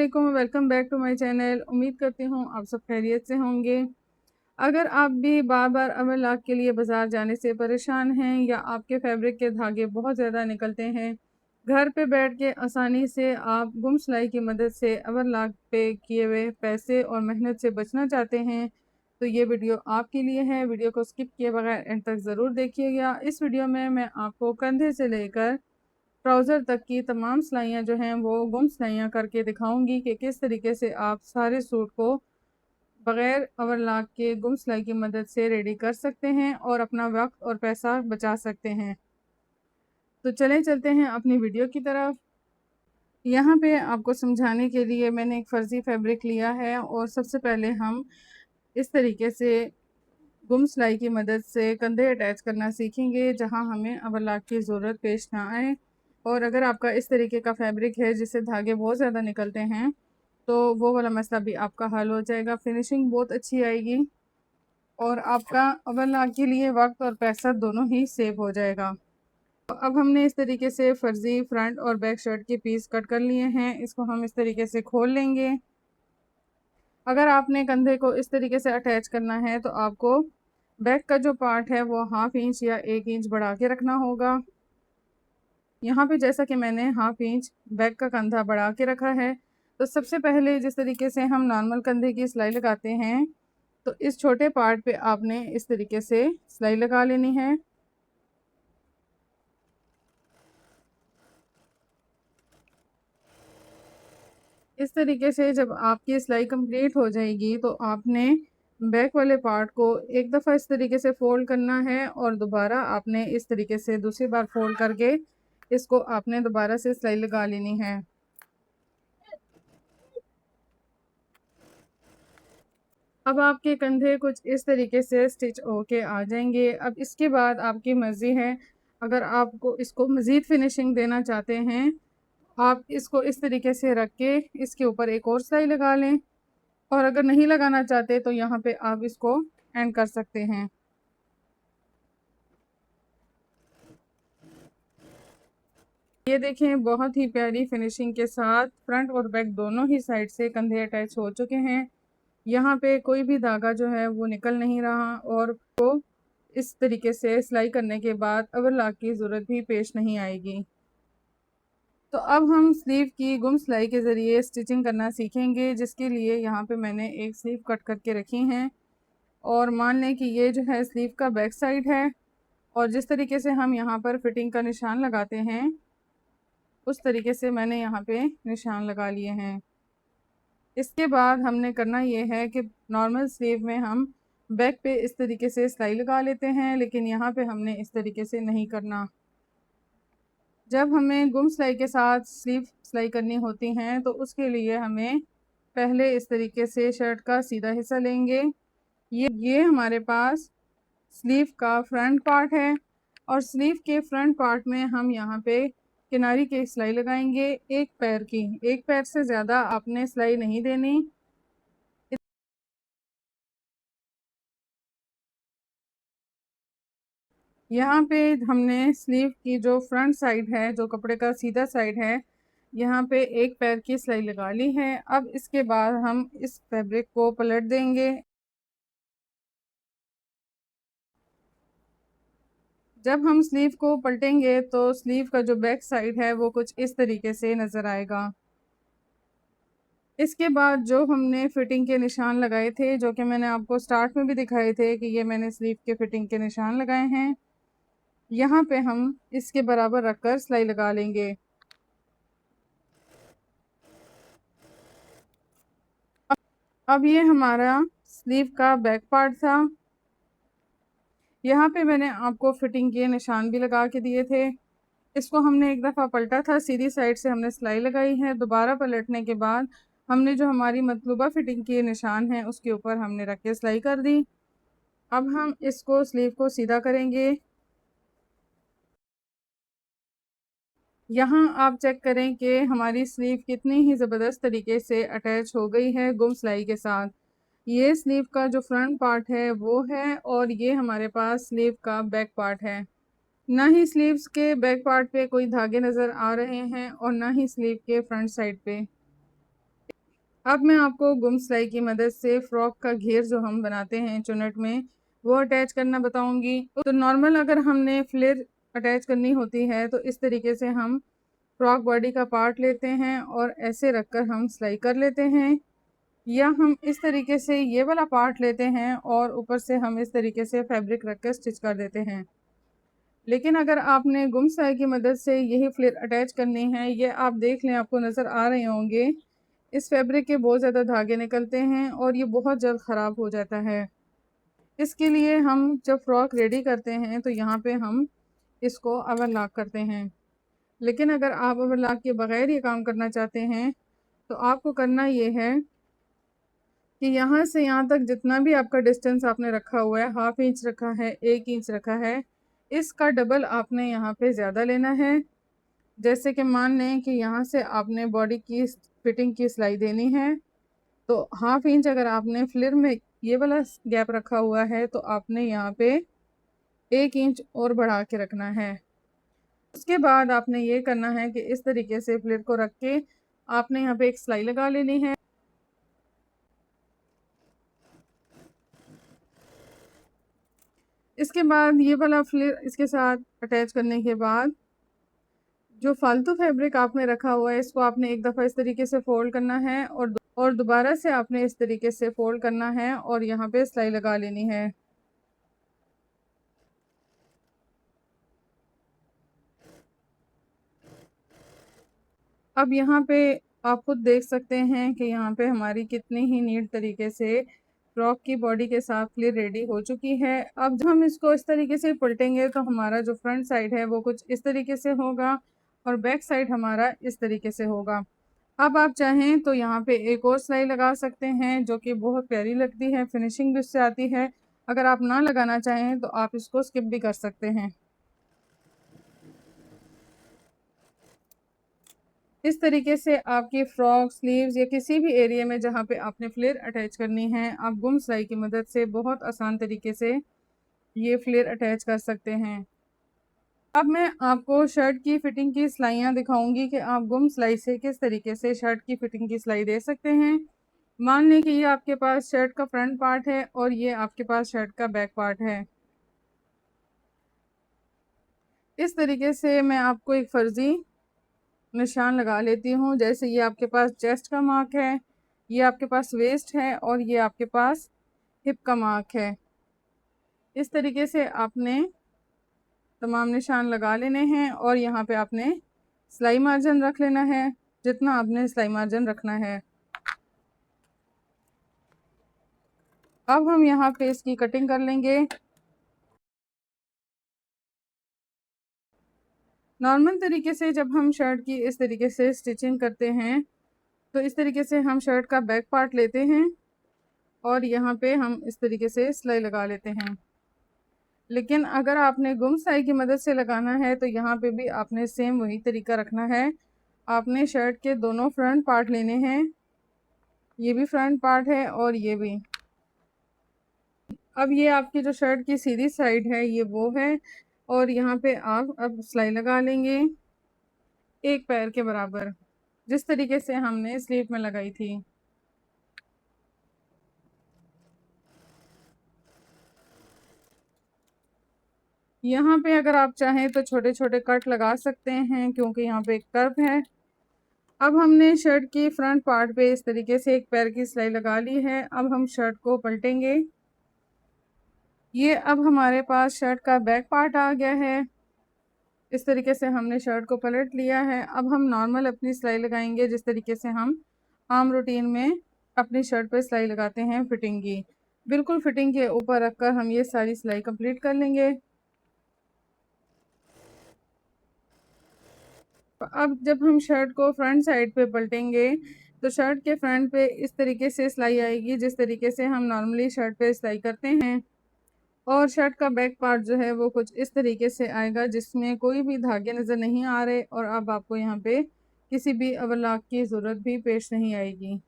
वालेकुम, welcome back to my channel. उम्मीद करती हूँ आप सब खैरियत से होंगे। अगर आप भी बार-बार अमर लाक के लिए बाज़ार जाने से परेशान हैं या आपके फैब्रिक के धागे बहुत ज़्यादा निकलते हैं, घर पे बैठ के आसानी से आप गुम सिलाई की मदद से अमर लाक पे किए हुए पैसे और मेहनत से बचना चाहते हैं, तो ये वीडियो आपके लिए है। वीडियो को स्किप किए बगैर एंड तक ज़रूर देखिएगा। इस वीडियो में मैं आपको कंधे से लेकर ट्राउज़र तक की तमाम सिलाइयाँ जो हैं वो गुम सिलाइयाँ करके दिखाऊँगी कि किस तरीके से आप सारे सूट को बग़ैर ओवरलॉक के गुम सिलाई की मदद से रेडी कर सकते हैं और अपना वक़्त और पैसा बचा सकते हैं। तो चलें चलते हैं अपनी वीडियो की तरफ। यहाँ पे आपको समझाने के लिए मैंने एक फ़र्ज़ी फैब्रिक लिया है और सबसे पहले हम इस तरीके से गुम सिलाई की मदद से कंधे अटैच करना सीखेंगे जहाँ हमें ओवरलॉक की ज़रूरत पेश ना आए। और अगर आपका इस तरीके का फैब्रिक है जिससे धागे बहुत ज़्यादा निकलते हैं, तो वो वाला मसला भी आपका हल हो जाएगा। फिनिशिंग बहुत अच्छी आएगी और आपका ओवरलॉक के लिए वक़्त और पैसा दोनों ही सेव हो जाएगा। तो अब हमने इस तरीके से फ़र्ज़ी फ्रंट और बैक शर्ट के पीस कट कर लिए हैं। इसको हम इस तरीके से खोल लेंगे। अगर आपने कंधे को इस तरीके से अटैच करना है तो आपको बैक का जो पार्ट है वो हाफ़ इंच या 1 इंच बढ़ा के रखना होगा। यहाँ पे जैसा कि मैंने हाफ़ इंच बैक का कंधा बढ़ा के रखा है, तो सबसे पहले जिस तरीके से हम नॉर्मल कंधे की सिलाई लगाते हैं, तो इस छोटे पार्ट पे आपने इस तरीके से सिलाई लगा लेनी है। इस तरीके से जब आपकी सिलाई कंप्लीट हो जाएगी तो आपने बैक वाले पार्ट को एक दफ़ा इस तरीके से फ़ोल्ड करना है और दोबारा आपने इस तरीके से दूसरी बार फ़ोल्ड करके इसको आपने दोबारा से सिलाई लगा लेनी है। अब आपके कंधे कुछ इस तरीके से स्टिच होके आ जाएंगे। अब इसके बाद आपकी मर्ज़ी है, अगर आपको इसको मज़ीद फिनिशिंग देना चाहते हैं, आप इसको इस तरीके से रख के इसके ऊपर एक और सिलाई लगा लें और अगर नहीं लगाना चाहते तो यहाँ पे आप इसको एंड कर सकते हैं। ये देखें, बहुत ही प्यारी फिनिशिंग के साथ फ्रंट और बैक दोनों ही साइड से कंधे अटैच हो चुके हैं। यहाँ पे कोई भी धागा जो है वो निकल नहीं रहा और वो इस तरीके से सिलाई करने के बाद ओवरलॉक की ज़रूरत भी पेश नहीं आएगी। तो अब हम स्लीव की गुम सिलाई के ज़रिए स्टिचिंग करना सीखेंगे, जिसके लिए यहाँ पे मैंने एक स्लीव कट करके रखी हैं और मान लें कि ये जो है स्लीव का बैक साइड है और जिस तरीके से हम यहाँ पर फिटिंग का निशान लगाते हैं उस तरीके से मैंने यहाँ पे निशान लगा लिए हैं। इसके बाद हमने करना ये है कि नॉर्मल स्लीव में हम बैक पे इस तरीके से सिलाई लगा लेते हैं, लेकिन यहाँ पे हमने इस तरीके से नहीं करना। जब हमें गुम सिलाई के साथ स्लीव सिलाई करनी होती हैं तो उसके लिए हमें पहले इस तरीके से शर्ट का सीधा हिस्सा लेंगे। ये हमारे पास स्लीव का फ्रंट पार्ट है और स्लीव के फ्रंट पार्ट में हम यहाँ पे किनारी की सिलाई लगाएंगे एक पैर की। एक पैर से ज़्यादा आपने सिलाई नहीं देनी। यहाँ पे हमने स्लीव की जो फ्रंट साइड है, जो कपड़े का सीधा साइड है, यहाँ पे एक पैर की सिलाई लगा ली है। अब इसके बाद हम इस फैब्रिक को पलट देंगे। जब हम स्लीव को पलटेंगे तो स्लीव का जो बैक साइड है वो कुछ इस तरीके से नज़र आएगा। इसके बाद जो हमने फिटिंग के निशान लगाए थे, जो कि मैंने आपको स्टार्ट में भी दिखाए थे कि ये मैंने स्लीव के फिटिंग के निशान लगाए हैं, यहाँ पे हम इसके बराबर रखकर सिलाई लगा लेंगे। अब ये हमारा स्लीव का बैक पार्ट था। यहाँ पे मैंने आपको फिटिंग के निशान भी लगा के दिए थे। इसको हमने एक दफ़ा पलटा था, सीधी साइड से हमने सिलाई लगाई है। दोबारा पलटने के बाद हमने जो हमारी मतलूबा फिटिंग के निशान हैं उसके ऊपर हमने रख के सिलाई कर दी। अब हम इसको स्लीव को सीधा करेंगे। यहाँ आप चेक करें कि हमारी स्लीव कितनी ही ज़बरदस्त तरीके से अटैच हो गई है गुम सिलाई के साथ। ये स्लीव का जो फ्रंट पार्ट है वो है और ये हमारे पास स्लीव का बैक पार्ट है। ना ही स्लीव्स के बैक पार्ट पे कोई धागे नज़र आ रहे हैं और ना ही स्लीव के फ्रंट साइड पे। अब मैं आपको गुम सिलाई की मदद से फ्रॉक का घेर जो हम बनाते हैं चुन्नट में वो अटैच करना बताऊंगी। तो नॉर्मल अगर हमने फ्लेयर अटैच करनी होती है तो इस तरीके से हम फ्रॉक बॉडी का पार्ट लेते हैं और ऐसे रखकर हम सिलाई कर लेते हैं, या हम इस तरीके से ये वाला पार्ट लेते हैं और ऊपर से हम इस तरीके से फैब्रिक रख कर स्टिच कर देते हैं। लेकिन अगर आपने गुम सिलाई की मदद से यही फ्लेयर अटैच करनी है, ये आप देख लें, आपको नज़र आ रहे होंगे इस फैब्रिक के बहुत ज़्यादा धागे निकलते हैं और ये बहुत जल्द ख़राब हो जाता है। इसके लिए हम जब फ्रॉक रेडी करते हैं तो यहाँ पे हम इसको ओवरलॉक करते हैं। लेकिन अगर आप ओवरलॉक के बगैर ये काम करना चाहते हैं तो आपको करना ये है कि यहाँ से यहाँ तक जितना भी आपका डिस्टेंस आपने रखा हुआ है, 1/2 इंच रखा है, 1 इंच रखा है, इसका डबल आपने यहाँ पे ज़्यादा लेना है। जैसे कि मान लें कि यहाँ से आपने बॉडी की फिटिंग की सिलाई देनी है तो 1/2 इंच अगर आपने फ्लेयर में ये वाला गैप रखा हुआ है तो आपने यहाँ पे 1 इंच और बढ़ा के रखना है। उसके बाद आपने ये करना है कि इस तरीके से फ्लेयर को रख के आपने यहाँ पे एक सिलाई लगा लेनी है। इसके बाद ये वाला फ्लेयर इसके साथ अटैच करने के बाद जो फालतू फैब्रिक आपने रखा हुआ है इसको आपने एक दफ़ा इस तरीके से फोल्ड करना है और दोबारा से आपने इस तरीके से फोल्ड करना है और यहाँ पे सिलाई लगा लेनी है। अब यहाँ पे आप खुद देख सकते हैं कि यहाँ पे हमारी कितनी ही नीट तरीके से फ्रॉक की बॉडी के साथ फ्लेयर रेडी हो चुकी है। अब जब हम इसको इस तरीके से पलटेंगे तो हमारा जो फ्रंट साइड है वो कुछ इस तरीके से होगा और बैक साइड हमारा इस तरीके से होगा। अब आप चाहें तो यहाँ पे एक और सिलाई लगा सकते हैं जो कि बहुत प्यारी लगती है, फिनिशिंग भी उससे आती है। अगर आप ना लगाना चाहें तो आप इसको स्किप भी कर सकते हैं। इस तरीके से आपकी फ्रॉक स्लीव्स या किसी भी एरिया में जहाँ पे आपने फ्लेयर अटैच करनी है, आप गुम सिलाई की मदद से बहुत आसान तरीके से ये फ्लेयर अटैच कर सकते हैं। अब मैं आपको शर्ट की फिटिंग की सिलाइयाँ दिखाऊंगी कि आप गुम सिलाई से किस तरीके से शर्ट की फिटिंग की सिलाई दे सकते हैं। मान लें कि ये आपके पास शर्ट का फ्रंट पार्ट है और ये आपके पास शर्ट का बैक पार्ट है। इस तरीके से मैं आपको एक फर्जी निशान लगा लेती हूँ। जैसे ये आपके पास चेस्ट का मार्क है, ये आपके पास वेस्ट है और ये आपके पास हिप का मार्क है। इस तरीके से आपने तमाम निशान लगा लेने हैं और यहाँ पे आपने सिलाई मार्जिन रख लेना है जितना आपने सिलाई मार्जिन रखना है। अब हम यहाँ पे इसकी कटिंग कर लेंगे। नॉर्मल तरीके से जब हम शर्ट की इस तरीके से स्टिचिंग करते हैं तो इस तरीके से हम शर्ट का बैक पार्ट लेते हैं और यहाँ पे हम इस तरीके से सिलाई लगा लेते हैं। लेकिन अगर आपने गुम सिलाई की मदद से लगाना है तो यहाँ पे भी आपने सेम वही तरीका रखना है। आपने शर्ट के दोनों फ्रंट पार्ट लेने हैं, ये भी फ्रंट पार्ट है और ये भी। अब ये आपकी जो शर्ट की सीधी साइड है ये वो है और यहाँ पे आप अब सिलाई लगा लेंगे एक पैर के बराबर, जिस तरीके से हमने स्लीव में लगाई थी। यहाँ पे अगर आप चाहें तो छोटे छोटे कट लगा सकते हैं क्योंकि यहाँ पे एक कर्व है। अब हमने शर्ट की फ्रंट पार्ट पे इस तरीके से एक पैर की सिलाई लगा ली है। अब हम शर्ट को पलटेंगे। ये अब हमारे पास शर्ट का बैक पार्ट आ गया है। इस तरीके से हमने शर्ट को पलट लिया है। अब हम नॉर्मल अपनी सिलाई लगाएंगे जिस तरीके से हम आम रूटीन में अपनी शर्ट पे सिलाई लगाते हैं फिटिंग की। बिल्कुल फिटिंग के ऊपर रखकर हम ये सारी सिलाई कंप्लीट कर लेंगे। अब जब हम शर्ट को फ्रंट साइड पे पलटेंगे तो शर्ट के फ्रंट पे इस तरीके से सिलाई आएगी जिस तरीके से हम नॉर्मली शर्ट पे सिलाई करते हैं। और शर्ट का बैक पार्ट जो है वो कुछ इस तरीके से आएगा जिसमें कोई भी धागे नज़र नहीं आ रहे और अब आपको यहाँ पे किसी भी ओवरलॉक की ज़रूरत भी पेश नहीं आएगी।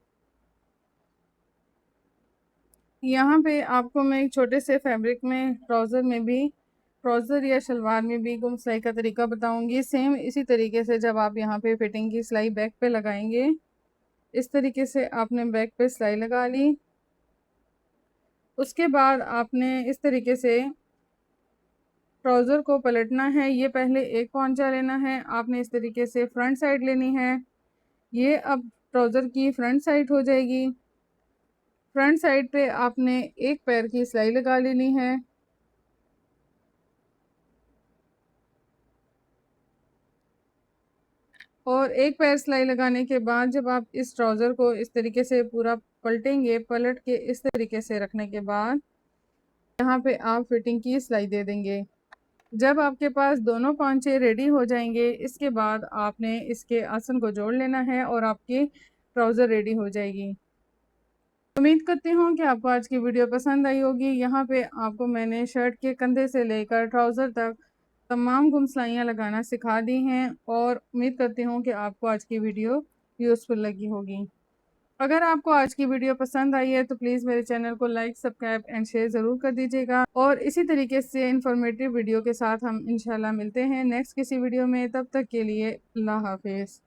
यहाँ पे आपको मैं एक छोटे से फैब्रिक में ट्राउज़र या शलवार में भी गुम सिलाई का तरीका बताऊंगी। सेम इसी तरीके से जब आप यहाँ पे फिटिंग की सिलाई बैक पे लगाएंगे इस तरीके से आपने बैक पे सिलाई लगा ली। उसके बाद आपने इस तरीके से ट्राउज़र को पलटना है। ये पहले एक पौंचा लेना है, आपने इस तरीके से फ्रंट साइड लेनी है। ये अब ट्राउज़र की फ्रंट साइड हो जाएगी। फ्रंट साइड पे आपने एक पैर की सिलाई लगा लेनी है। और एक पैर सिलाई लगाने के बाद जब आप इस ट्राउज़र को इस तरीके से पूरा पलटेंगे, पलट के इस तरीके से रखने के बाद यहाँ पे आप फिटिंग की सिलाई दे देंगे। जब आपके पास दोनों पांचे रेडी हो जाएंगे, इसके बाद आपने इसके आसन को जोड़ लेना है और आपकी ट्राउज़र रेडी हो जाएगी। उम्मीद करती हूँ कि आपको आज की वीडियो पसंद आई होगी। यहाँ पे आपको मैंने शर्ट के कंधे से लेकर ट्राउज़र तक तमाम गुम सिलाइयाँ लगाना सिखा दी हैं और उम्मीद करती हूँ कि आपको आज की वीडियो यूज़फुल लगी होगी। अगर आपको आज की वीडियो पसंद आई है तो प्लीज़ मेरे चैनल को लाइक, सब्सक्राइब एंड शेयर ज़रूर कर दीजिएगा और इसी तरीके से इन्फॉर्मेटिव वीडियो के साथ हम इंशाल्लाह मिलते हैं नेक्स्ट किसी वीडियो में। तब तक के लिए अल्लाह हाफिज़।